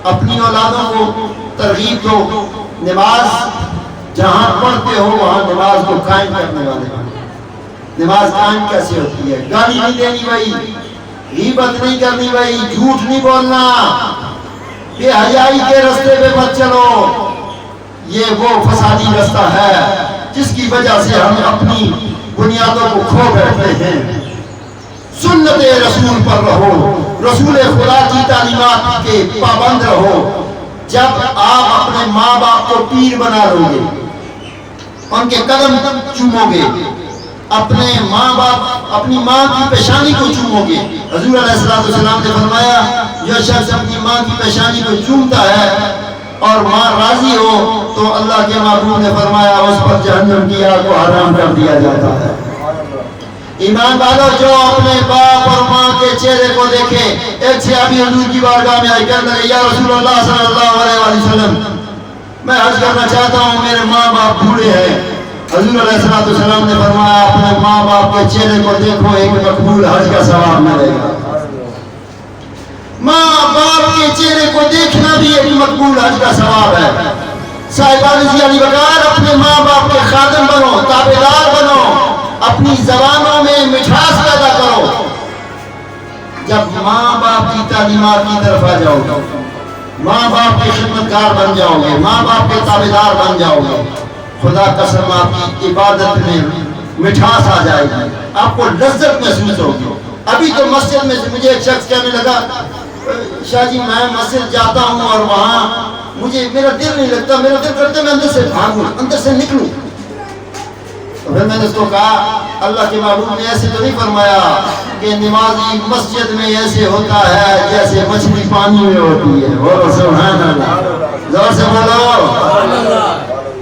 اپنی اولادوں کو ترغیب دو، نماز جہاں پڑھتے ہو وہاں نماز کو قائم کرنے والے بنو۔ نماز قائم کیسے ہوتی ہے؟ گالی نہیں دینی بھائی، غیبت نہیں کرنی بھائی، جھوٹ نہیں بولنا، بے حیائی کے رستے پہ مت چلو، یہ وہ فسادی رستہ ہے جس کی وجہ سے ہم اپنی بنیادوں کو کھو بیٹھتے ہیں۔ سنت رسول پر رہو، رسول خدا کی تعلیمات کے پابند رہو۔ جب آپ اپنے ماں باپ کو پیر بنا لو گے، ان کے قدم چومو گے، اپنے ماں باپ اپنی ماں کی پیشانی کو چومو گے، حضور علیہ السلام نے فرمایا جو شخص اپنی ماں کی پیشانی کو چومتا ہے اور ماں راضی ہو تو اللہ کے محبوب نے فرمایا اس پر جہنم کی آگ کو حرام کر دیا جاتا ہے۔ ایمان والو، جو اپنے باپ اور ماں کے چہرے کو دیکھے، ایک صحابی حضور کی بارگاہ میں آئے، کہنے لگے یا رسول اللہ صلی اللہ علیہ وسلم، میں عرض کرنا چاہتا ہوں میرے ماں باپ بوڑھے ہیں۔ حضور علیہ السلام نے فرمایا اپنے ماں باپ کے چہرے کو دیکھو، ایک مقبول حج کا ثواب ملے گا۔ ماں باپ کے چہرے کو دیکھنا بھی ایک مقبول حج کا ثواب ہے۔ صاحبان علی وقار، اپنے ماں باپ کے خادم بنو، تابعدار بنو، اپنی زبانوں میں مٹھاس پیدا کرو۔ جب ماں باپ کی تعلیمات کی طرف آ جاؤ گے، ماں باپ کے خدمتگار بن جاؤ گے، ماں باپ کے تابعدار بن جاؤ گے، خدا قسم آپ کی عبادت میں مٹھاس آ جائے گی، آپ کو لذت محسوس ہوگی۔ ابھی تو مسجد میں مجھے ایک شخص کہنے لگا شاہ جی میں مسجد جاتا ہوں اور وہاں مجھے میرا دل نہیں لگتا، میرا دل کرتا ہے میں اندر سے بھاگوں، اندر سے نکلوں۔ تو پھر میں نے اس کو کہا اللہ کے محبوب نے ایسے تو نہیں فرمایا کہ نمازی مسجد میں ایسے ہوتا ہے جیسے مچھلی پانی میں ہوتی ہے۔ بولو سبحان اللہ، زور سے بولو۔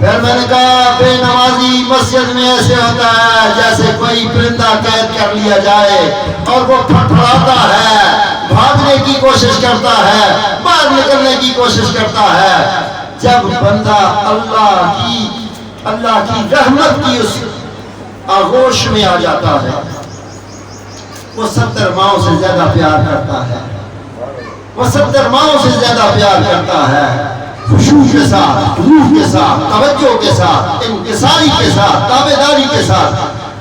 پھر میں نے کہا بے نمازی مسجد میں ایسے ہوتا ہے جیسے کوئی پرندہ قید کر لیا جائے اور وہ پھڑپھڑاتا ہے، بھاگنے کی کوشش کرتا ہے، باہر نکلنے کی کوشش کرتا ہے۔ جب بندہ اللہ کی رحمت کی اس آغوش میں آ جاتا ہے، وہ 70 ماؤں سے زیادہ پیار کرتا ہے، وہ 70 ماؤں سے زیادہ پیار کرتا ہے، خشوع کے ساتھ، روح کے ساتھ، توجہ کے ساتھ، انکساری کے ساتھ، تابعداری کے ساتھ۔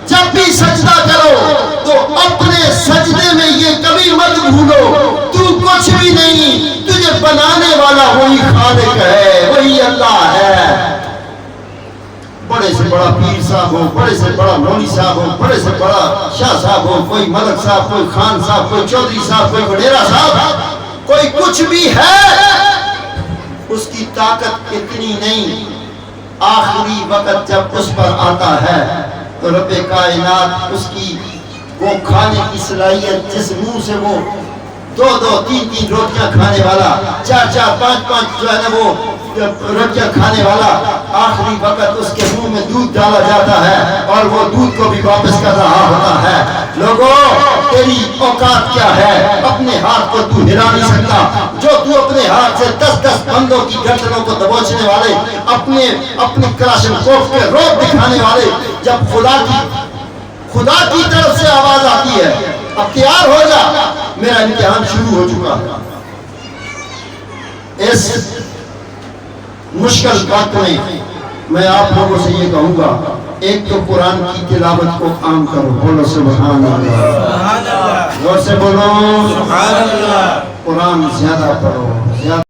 جب بھی سجدہ کرو تو اپنے سجدے میں یہ کبھی مت بھولو تو کچھ بھی نہیں، تجھے بنانے والا وہی خالق ہے، وہی اللہ ہے۔ بڑے سے بڑا پیر صاحب ہو، بڑے سے بڑا مولوی صاحب ہو، بڑے سے بڑا شاہ صاحب ہو، کوئی ملک صاحب، کوئی خان صاحب، کوئی چودھری صاحب، کوئی وڈیرا صاحب، کوئی کچھ بھی ہے، اس کی طاقت اتنی نہیں۔ آخری وقت جب اس پر آتا ہے تو رب کائنات اس کی وہ کھانے کی صلاحیت، جس منہ سے وہ 2-2 3-3 روٹیاں کھانے والا، 4-4 5-5 جو ہے نا وہ روٹیاں کھانے والا، آخری وقت اس کے منہ میں دودھ ڈالا جاتا ہے اور وہ دودھ کو بھی واپس کر رہا ہوتا ہے۔ لوگوں تیری اوقات کیا ہے؟ اپنے ہاتھ کو تو ہلا نہیں سکتا، جو تو اپنے ہاتھ سے 10-10 بندوں کی گردنوں کو دبوچنے والے، اپنے کلاشن کوف کے روپ دکھانے والے، جب خدا کی طرف سے آواز آتی ہے اب تیار ہو جا، میرا امتحان شروع ہو چکا۔ اس مشکل وقت میں آپ لوگوں سے یہ کہوں گا، ایک تو قرآن کی تلاوت کو عام کرو، بولو سبحان اللہ، غور سے بولو سبحان اللہ، قرآن زیادہ پڑھو، زیادہ